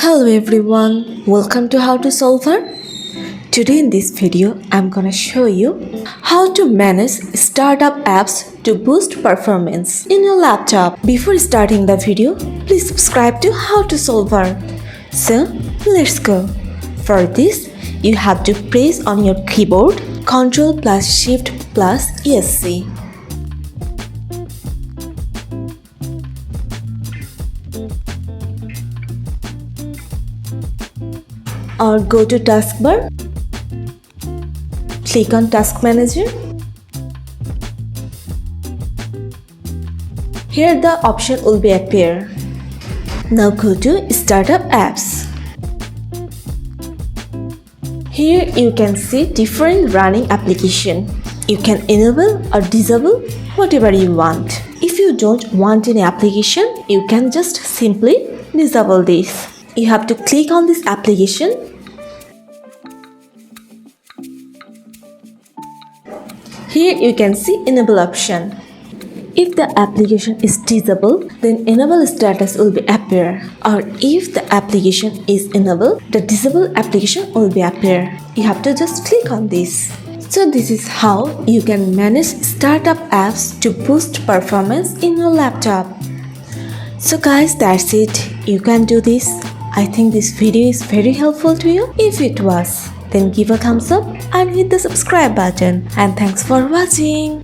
Hello everyone, welcome to How to Solver. Today in this video, I'm gonna show you how to manage startup apps to boost performance in your laptop. Before starting the video, please subscribe to How to Solver. So, let's go. For this, you have to press on your keyboard Ctrl plus Shift plus ESC. Or go to taskbar, click on Task Manager. Here the option will be appear. Now go to Startup Apps. Here you can see different running application. You can enable or disable whatever you want. If you don't want any application, you can just simply disable this. You have to click on this application. Here you can see enable option. If the application is disabled, then enable status will be appear. Or if the application is enabled, the disabled application will be appear. You have to just click on this. So this is how you can manage startup apps to boost performance in your laptop. So guys, that's it. You can do this. I think this video is very helpful to you. If it was, then give a thumbs up and hit the subscribe button. And thanks for watching.